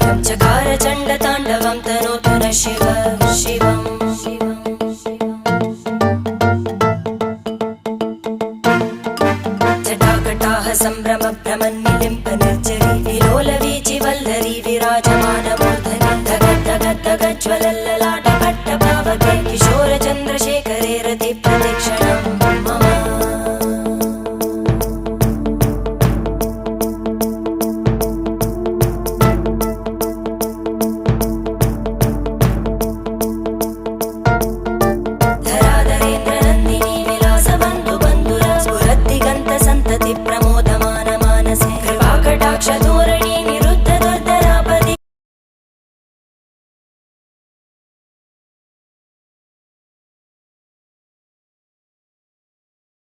कायं चकार चण्डताण्डवं तनोतु न शिव शिवम् जटाकटाह सम्भ्रम भ्रमन्निलिम्प निर्जरी विलोलवीचि वल्लरी विराजमानमूर्धनि धग धग धग ज्वलल्ल